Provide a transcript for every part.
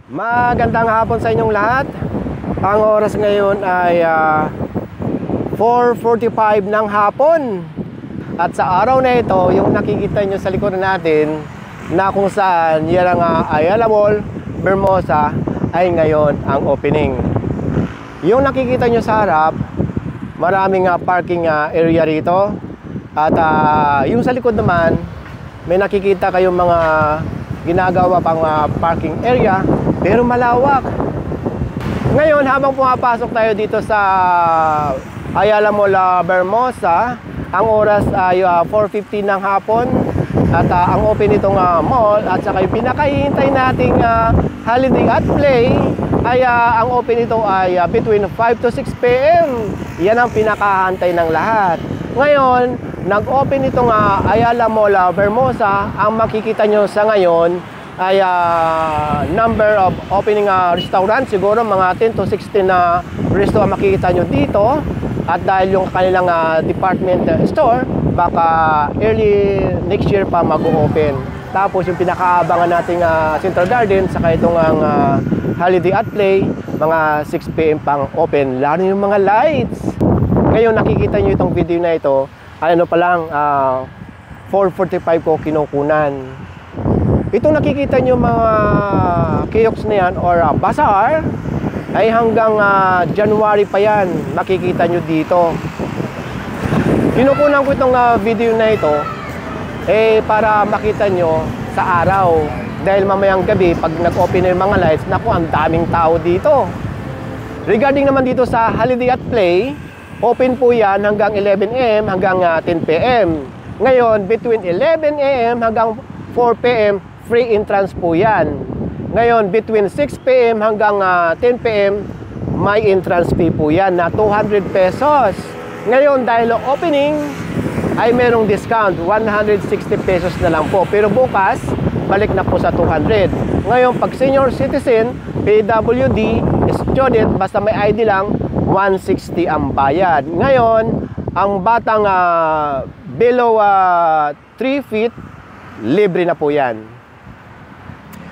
Magandang hapon sa inyong lahat. Ang oras ngayon ay 4:45 ng hapon. At sa araw na ito, yung nakikita nyo sa likod natin na kung saan yan ang Ayala Mall, Vermosa ay ngayon ang opening. Yung nakikita nyo sa harap, maraming parking area rito. At yung sa likod naman, may nakikita kayong mga ginagawa pang parking area, pero malawak. Ngayon, habang pumapasok tayo dito sa Ayala Mall, Vermosa, ang oras ay 4:50 ng hapon. At ang open itong mall at saka yung pinakahihintay nating holiday at play ay ang open ito ay between 5 to 6 p.m. Yan ang pinakahantay ng lahat. Ngayon, nag-open itong Ayala Mall, Vermosa. Ang makikita nyo sa ngayon ay number of opening restaurant. Siguro mga 10 to 16 na restaurant makikita nyo dito. At dahil yung kanilang department store, baka early next year pa mag-open. Tapos yung pinakaabangan nating Central Garden, saka itong holiday at play, mga 6 p.m. pang open. Lalo yung mga lights. Ngayon nakikita nyo itong video na ito, ano pa lang, 4:45 ko kinukunan. Itong nakikita nyo mga kiosks na yan or bazaar, ay hanggang January pa yan, makikita nyo dito. Kinukunan ko itong video na ito para makita nyo sa araw. Dahil mamayang gabi, pag nag-open na yung mga lights, naku, ang daming tao dito. Regarding naman dito sa holiday at play, open po yan hanggang 11 a.m. hanggang 10 p.m. Ngayon, between 11 a.m. hanggang 4 p.m., free entrance po yan. Ngayon, between 6 p.m. hanggang 10 p.m., may entrance fee po yan na 200 pesos. Ngayon, dahil opening, ay merong discount, 160 pesos na lang po. Pero bukas, balik na po sa 200. Ngayon, pag senior citizen, PWD, student, basta may ID lang, 160 ang bayad. Ngayon, ang batang below 3 feet, libre na po yan.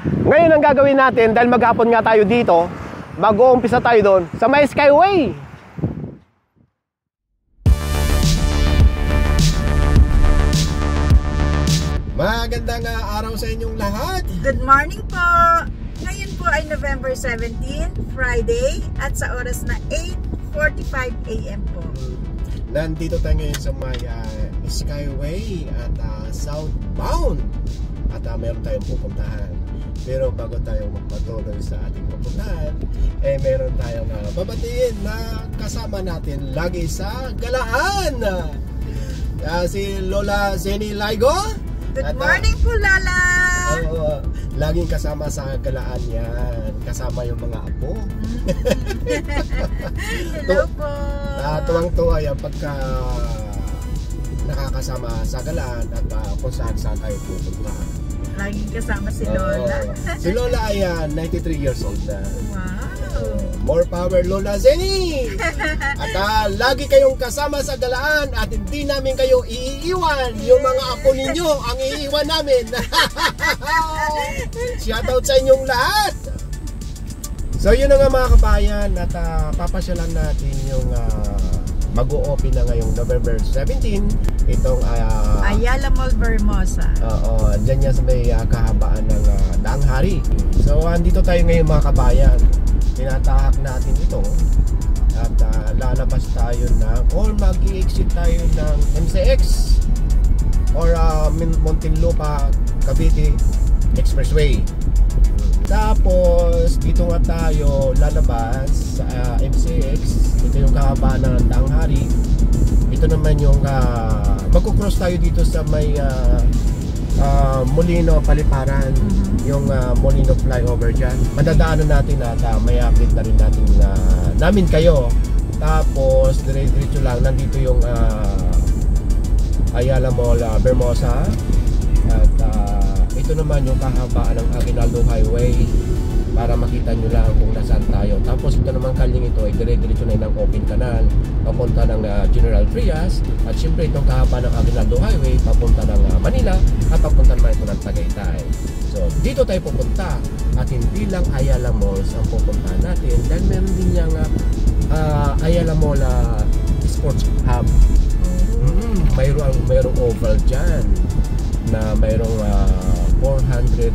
Ngayon ang gagawin natin, dahil maghapon nga tayo dito, mag-uumpisa tayo doon sa may Skyway. Magandang araw sa inyong lahat. Good morning po. Ngayon po ay November 17, Friday, at sa oras na 8:45 a.m. po. Nandito tayo ngayon sa may Skyway at southbound. At meron tayong pupuntahan. Pero bago tayo magpatuloy sa ating pupuntahan, meron tayong babatiin na kasama natin lagi sa galaan. Si Lola Zeni Laigo. Good morning po, Lala. Laging kasama sa galaan yan. Kasama yung mga apo. Hello po. Tuwang-tuwa yan pagka nakakasama sa galaan at kung saan tayo pupunta. Laging kasama si Lola. Si Lola ay 93 years old na. Wow. More power, Lola Zeni! At lagi kayong kasama sa galaan at hindi namin kayo iiwan. Yung mga apo ninyo ang iiwan namin. Shoutout sa inyong lahat! So yun na nga mga kabayan, at papasyalan natin yung mag-o-open na ngayong November 17 itong Ayala Mall, Vermosa. Dyan yan sa may kahabaan ng Daang Hari. So andito tayo ngayon mga kabayan. Tinatahak natin ito at lalabas tayo ng or mag-i-exit tayo ng MCX or Muntinlupa Cavite Expressway. Tapos dito nga tayo lalabas sa MCX. Ito yung kahabaan ng Daang Hari. Ito naman yung magkukross tayo dito sa may Molino Paliparan. Yung Molino flyover dyan. Madadaanan natin at may update na rin namin kayo. Tapos dire-diretso lang, nandito yung Ayala Mall, Vermosa. At ito naman yung kahabaan ng Aguinaldo Highway. para makita nyo lang kung nasaan tayo. Tapos ito naman kalyeng ito ay dire-diretso na ng open canal papunta ng General Trias, at syempre itong kahaba ng Aguinaldo Highway papunta ng Manila at papunta naman ito ng Tagaytay. So dito tayo pupunta, at hindi lang Ayala Malls ang pupuntahan natin dahil meron din niyang Ayala Mall Sports Hub. Mayroong oval dyan na mayroong 400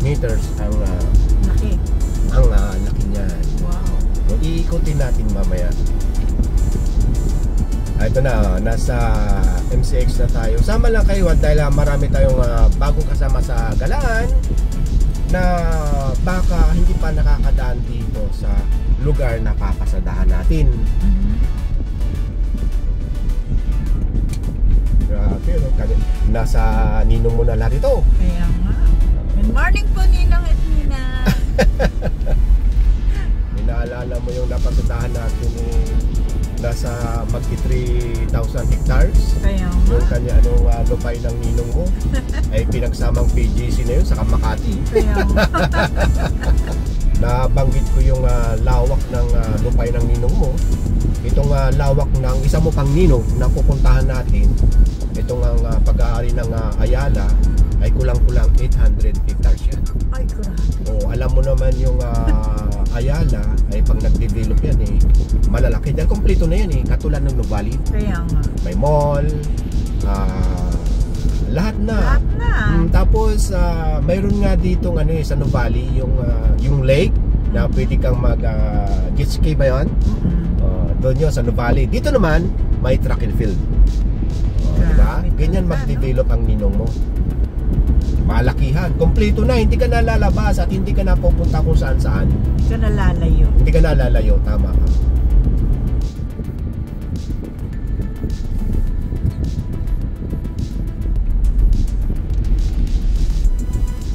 meters ang Laki. laki niyan. Wow. So, iikutin natin mamaya. Ito na, nasa MCX na tayo. Sama lang kayo at dahil marami tayong bagong kasama sa galaan na baka hindi pa nakakadaan dito sa lugar na papasadahan natin. Grabe, no? Nasa ninong mo na lahat ito. Kaya nga. Good morning po, Ninong at Nina. Inaalala mo yung napasadahan natin nasa magti 3,000 hectares. Kaya nga. Yung kanya lupay ng ninong mo ay pinagsamang PGC na yun sa Makati. Kaya nga. Nabanggit ko yung lawak ng lupay ng ninong mo. Itong lawak ng isa mo pang ninong na pupuntahan natin, itong ang pag-aari ng Ayala ay kulang-kulang 800 hectares yan. Ay, grabe. O, alam mo naman yung Ayala ay pag nag-develop yan malalaki. Dahil kompleto na yan katulad ng Nuvali. Kaya nga. May mall, lahat na. Lahat na. Tapos mayroon nga dito sa Nuvali yung lake na pwede kang mag jet ski ba yun? Doon yun sa Nuvali. Dito naman may track and field. Diba? Ganyan mag-develop ang ninong mo. Malakihan, kompleto na, hindi ka nalalabas at hindi ka na pupunta kung saan-saan. Hindi ka nalalayo. Hindi ka nalalayo, tama ka.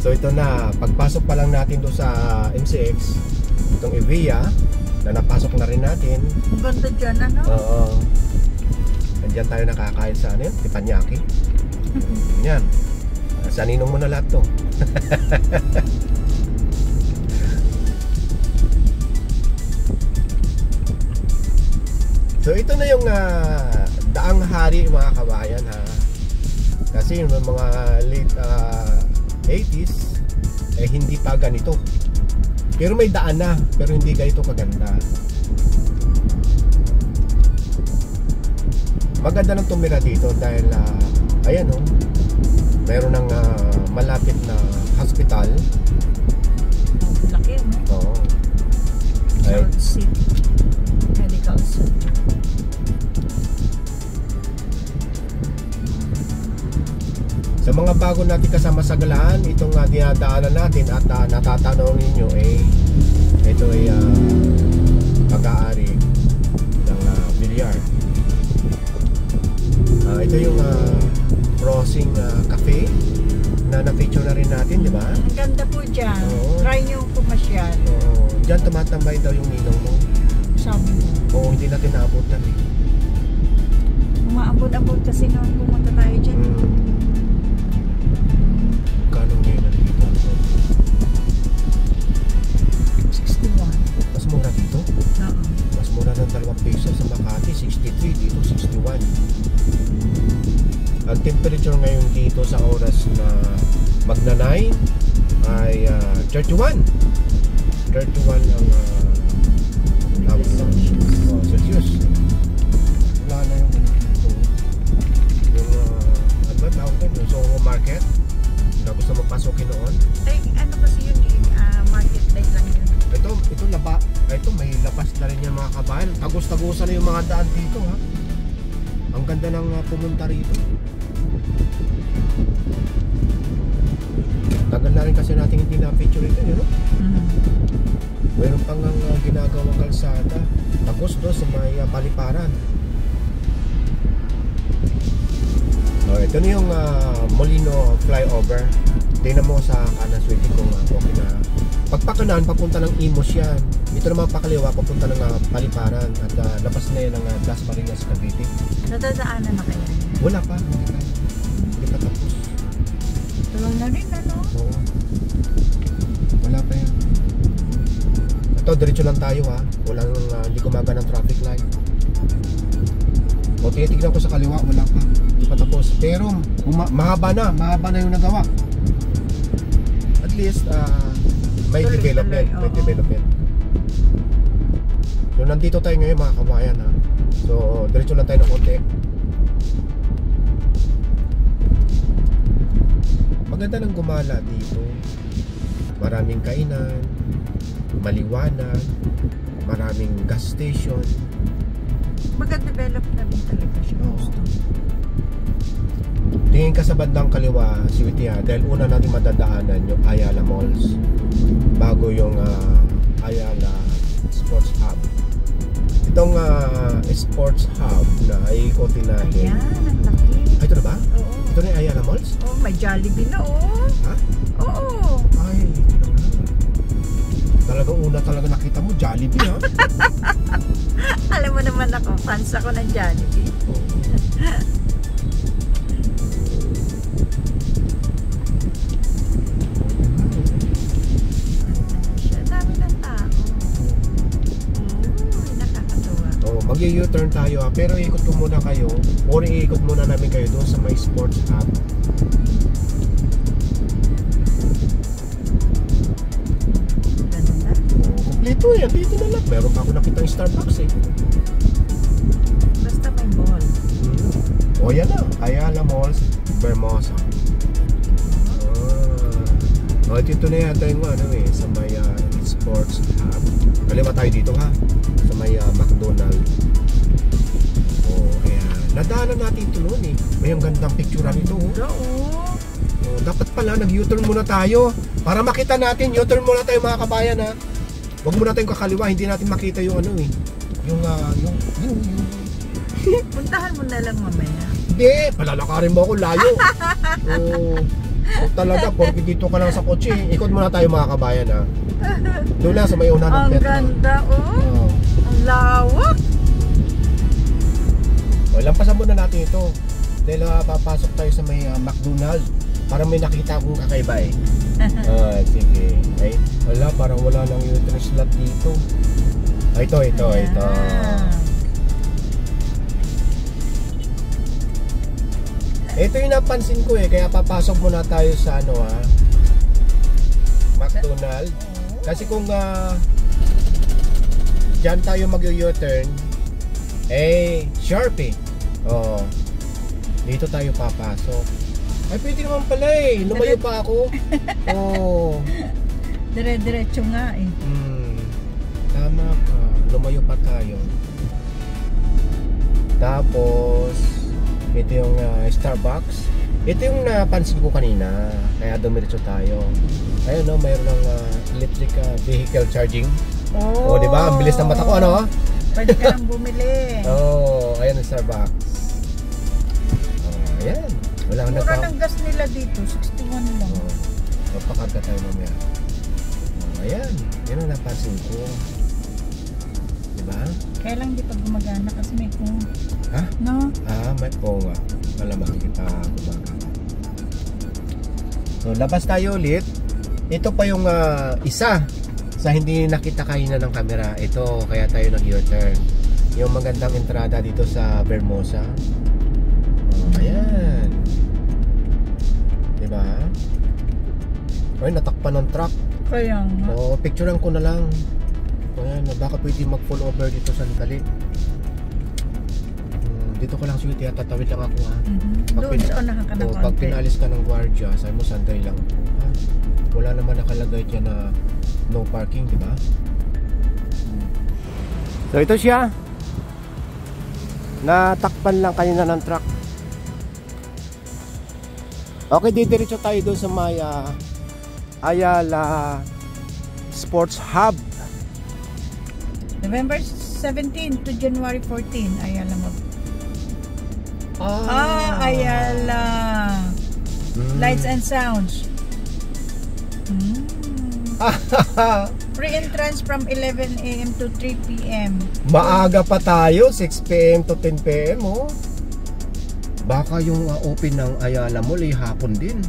So ito na, pagpasok pa lang natin doon sa MCX, itong Evia, na napasok na rin natin. Ang ganda dyan, ano? Oo. Nandiyan tayo nakakain sa Teppanyaki. Yan. Sa ninong mo na lahat to. So ito na yung daang hari mga kabayan kasi yung mga late 80s hindi pa ganito, pero may daan na, pero hindi ganito kaganda. Maganda nang tumira dito dahil ayan mayroon ng malapit na hospital. Laki, no? Oo. South City Medical Center. Sa mga bago natin kasama sa galaan, itong dinadaanan natin at natatanaw ninyo ito ay pag-aari ng Villar. Ito yung Crossing Cafe na na-feature na rin natin, di ba? Ang ganda po dyan. Oo. Try nyo pumasyal. Diyan tumatambay daw yung ninong mo. Sabi mo. Oo, hindi natin naabutan Umaabot-abot kasi noon pumunta tayo dyan. Kano ngayon na dito? 61. Mas mura dito? Oo. Mas mura ng 2 peso sa Makati, 63, dito 61. Ang temperature ngayon dito sa oras na magna-9 ay 31. 31 ang Celsius. Wala na yung ano ba tawag doon? Yung Soho Market na gusto magpasukin noon. Ay, ano kasi yun market day lang yun. Ito may labas na rin yan mga kabayan. Tagos-tagusan na yung mga daan dito Ang ganda ng pumunta rito. Tagal na rin kasi natin hindi na-picture ito, no? Mayroon pang ginagawang kalsada. Tagos doon sa may Paliparan. Ito na yung Molino flyover. Tingnan mo sa kanan switch kung okay na. Pagpakanan, papunta ng Imos yan. Ito naman pakaliwa, papunta ng Paliparan. At labas na yan ng Dasmariñas, Cavite. Nadadaanan na kaya? Wala pa. Hindi pa tapos. Tuloy na rin, ano? Oo. Wala pa yan. Ito, diretso lang tayo ha. Walang, hindi gumagana ng traffic light. O, tinitignan ko sa kaliwa, wala pa. Hindi pa tapos. Pero, mahaba na yung nagawa. At least, may Tuloy, development. tuloy, May oo. development. So, nandito tayo ngayon mga kabayan ha. So, diretso lang tayo ng konti. Maganda ng gumala dito. Maraming kainan, maliwanag, maraming gas station. Mag-develop na rin talaga siya. Oo. Gusto. Tingin ka sa bandang kaliwa, Sweetie ha, dahil una natin madadaanan yung Ayala Malls bago yung Ayala Sports Hub. Itong Sports Hub na iikotin natin. Ayan, ang laki. Ay, ito na ba? Oo. Ito na yung Ayala Malls? Oh, may Jollibee na oh. Ha? Oo. Ay, ito na. Talagang una talaga nakita mo, Jollibee ha? Alam mo naman ako, fans ako ng Jollibee. Dami ng tao. Nakakatuwa. Oh, mag-u-turn tayo ha, pero ikot ko muna kayo or iikot muna namin kayo doon sa may Sports Hub. Ganda. Kompleto yan, dito na lang. Meron pa ako nakitang Starbucks eh. Basta may mall. O yan na, Ayala Malls, Vermosa. O dito na yata yung sa may Sports Hub. Kaliwa tayo dito ha, sa may McDonald. O ayan, nadaanan natin ito noon eh. May ang gandang picture nito oh. Oo. Dapat pala nag-U-turn muna tayo para makita natin. U-turn muna tayo mga kabayan ha. Huwag muna tayong kakaliwa, hindi natin makita yung yung Puntahan mo na lang mamaya. hindi, palalakarin mo ako layo. Talaga, porque dito ka lang sa kotse. Ikot muna tayo mga kabayan ha. Doon lang sa may una ng Ang Petro. ganda oh. Ang lawak. O, lampasan muna natin ito. Dahil papasok tayo sa may McDonald. Parang may nakita akong kakaiba eh. Sige. Ay, wala, parang wala nang U-turn slot dito. Ito. Ito yung napansin ko eh, kaya papasok muna tayo sa McDonald. Kasi kung dyan tayo mag-U-turn, sharp eh. Dito tayo papasok. Ay, pwede naman pala eh. Lumayo pa ako. Dire-diretso nga eh. Tama ka. Lumayo pa tayo. Tapos, ito yung Starbucks. Ito yung napansin ko kanina. Kaya dumiretso tayo. Ayun mayroon ng electric vehicle charging. Oh, di ba? Ang bilis ng mata ko, ano? Pwede ka nang bumili. Ayan ang Starbucks. Ayan. Wala kang Mura ng gas nila dito, 61 lang. Magpakarga tayo mamaya. Ayan. Yan ang napansin ko. Diba? Kaya lang di pa gumagana kasi may kung... Ha? No? May nga. Malamang kita gumagana. So, labas tayo ulit. Ito pa yung isa sa hindi nakita kanina ng camera. Ito, kaya tayo nag-U-turn. Yung magandang entrada dito sa Vermosa. Ayan. Diba? Ay, natakpan ng truck. Kaya nga. Picturean ko na lang. Ayan, baka pwede mag-pull over dito sa Nitali. Dito ko lang Sweetie, tatawid lang ako ha. Doon sa unahan ka ng konti. Pag pinalis ka ng gwardiya, sabi mo sandali lang po ha. Wala naman nakalagay dyan na no parking, di ba? So ito siya. Natakpan lang kanina ng truck. Okay, didiretso tayo doon sa may Ayala Sports Hub. November 17 to January 14, Ayala mo. Ayala. Lights and sounds. Free entrance from 11 AM to 3 PM. Maaga pa tayo, 6 PM to 10 PM Baka yung open ng Ayala Mall hapon din.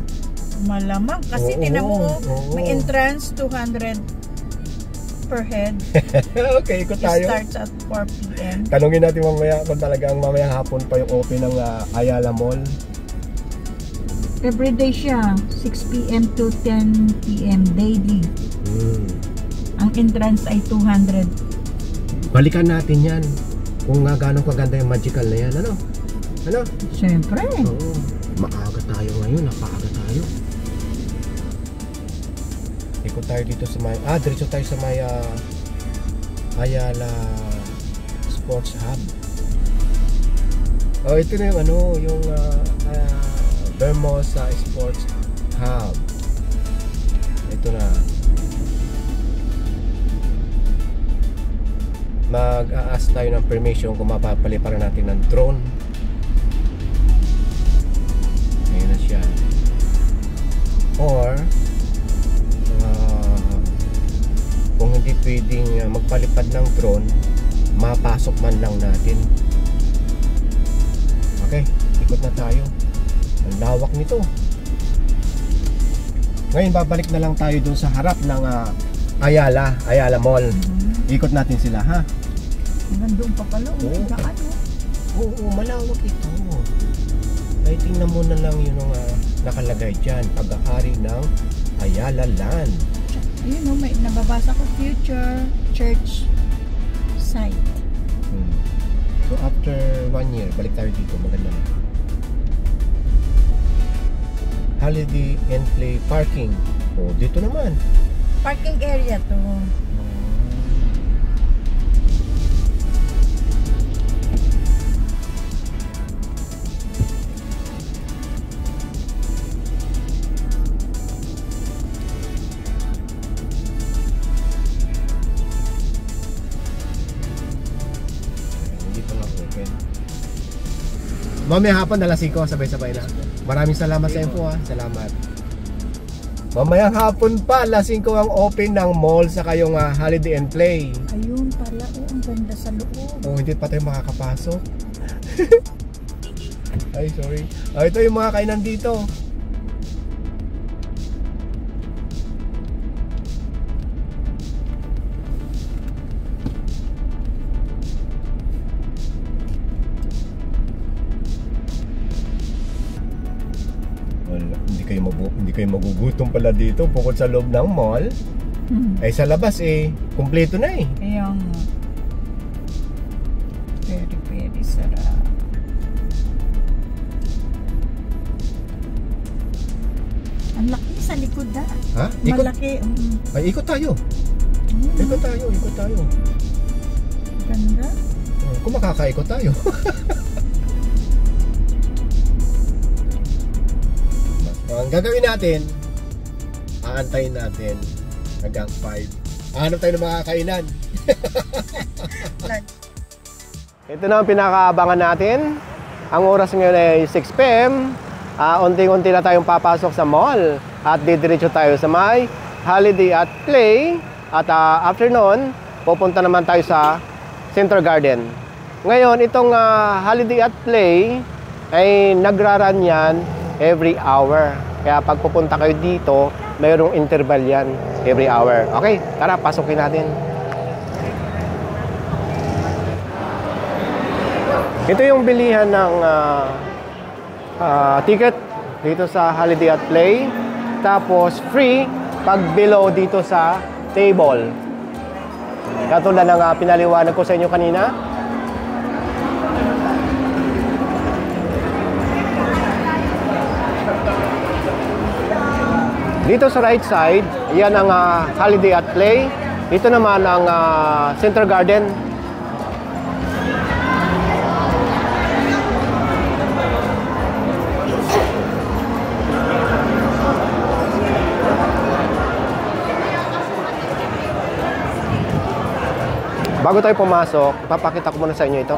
Malamang kasi tinan mo may entrance 200 per head. Okay, ikot It tayo. starts at 4 p.m. Tanungin natin mamaya kung talagang mamayang hapon pa yung open ng Ayala Mall. Everyday siya, 6 p.m. to 10 p.m. daily. Ang entrance ay 200. Balikan natin yan. Kung nga gano'ng kaganda yung magical na yan. Ano? Ano? Siyempre. Oo. Maaga tayo ngayon. Napaaga tayo. Ikot tayo dito sa may... diretso tayo sa may Ayala Sports Hub. Oh, ito na yung ano, yung Vermosa Sports Hub. Ito na. Mag-a-ask tayo ng permission kung mapapaliparan natin ng drone. Ayan na siya. Or kung hindi pwedeng magpalipad ng drone, mapasok man lang natin. Okay, ikot na tayo. Ang lawak nito. Ngayon babalik na lang tayo dun sa harap ng Ayala Mall. Ikot natin sila, ha? Nandun pa pala. Oo, malawak ito. Ay, tingnan mo na lang yun ang nakalagay dyan. Pag-aari ng Ayala Land. Ayun o, may nababasa ko, future church site. So after 1 year, balik tayo dito. Maganda na. Holiday and Play Parking. Oh, dito naman. Parking area to. Mamaya hapon alas 5, sabay-sabay na. Maraming salamat sa info, ha. Salamat. Mamayang hapon pa, alas 5 ang open ng mall sa kayong Holiday and Play. Ayun pala, ang ganda sa loob. Oh, hindi pa tayo makakapasok. Ay, sorry. Ito yung mga kainan dito. Hindi kayo magugutom pala dito bukod sa loob ng mall. Ay sa labas kumpleto na eh. Kaya nga. Very, very sarap. Ang laki sa likod ha. Ha? Malaki. Ay, ikot tayo. Ikot tayo. Ganda. Kung makakaikot tayo. Ang gagawin natin, aantayin natin hanggang 5. Hanap tayo ng mga kainan. Ito na ang pinakaabangan natin. Ang oras ngayon ay 6 p.m. Unti-unti na tayong papasok sa mall. At didiretso tayo sa may Holiday at Play. At after nun, pupunta naman tayo sa Center Garden. Ngayon, itong Holiday at Play ay nagraran yan every hour. Kaya pag pupunta kayo dito, mayroong interval yan every hour. Okay, tara, pasukin natin. Ito yung bilihan ng ticket dito sa Holiday at Play. Tapos free pag below dito sa table. Katulad ng pinaliwanag ko sa inyo kanina. Dito sa right side, yan ang Holiday at Play. Ito naman ang Center Garden. Bago tayo pumasok, ipapakita ko muna sa inyo ito.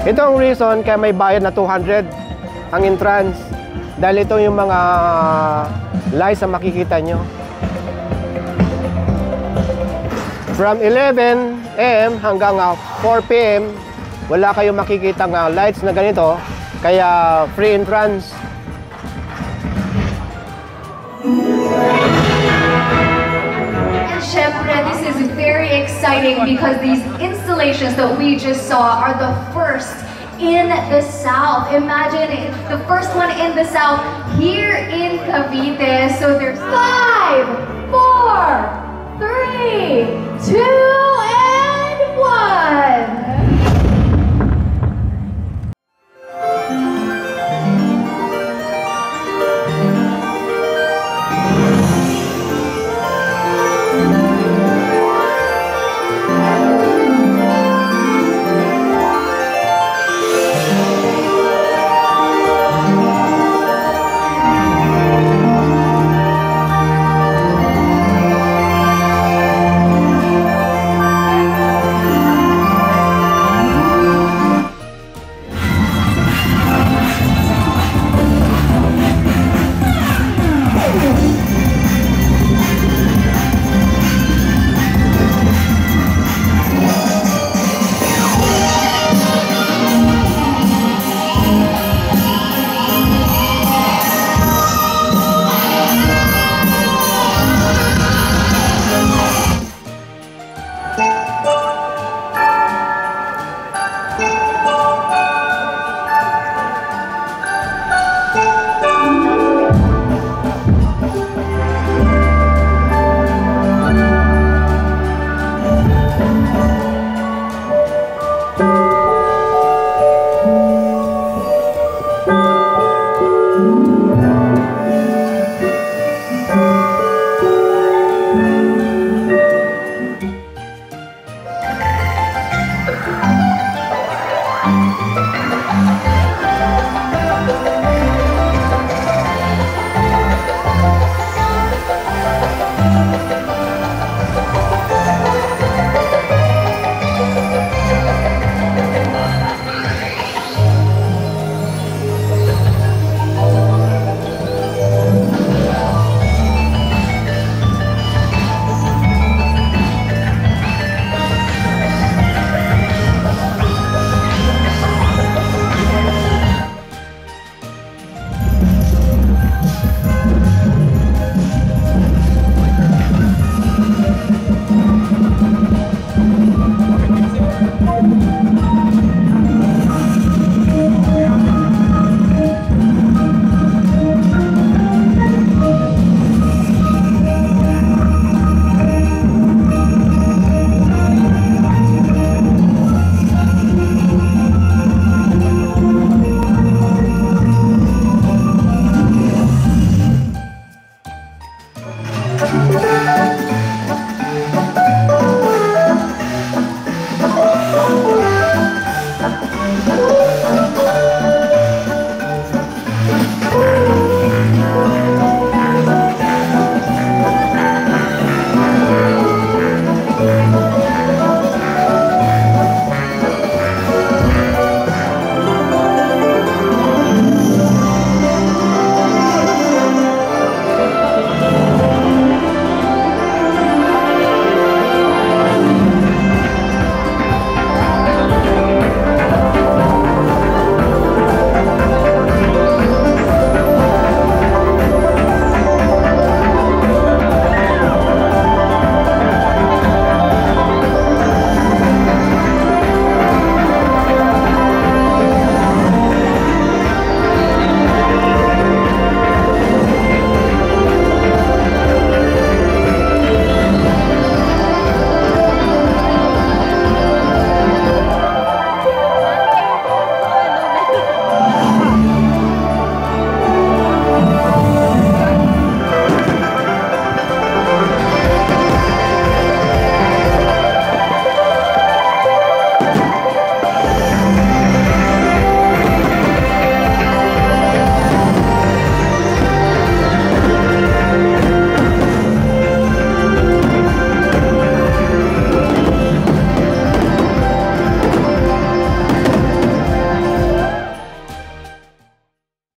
Ito ang reason kaya may bayad na 200 ang entrance. Dahil ito yung mga lights na makikita nyo. From 11 AM hanggang 4 PM, wala kayong makikita ng lights na ganito, kaya free entrance. And syempre, this is very exciting because these installations that we just saw are the first in the South. Imagine it, the first one in the South here in Cavite. So there's 5, 4, 3, 2, and 1.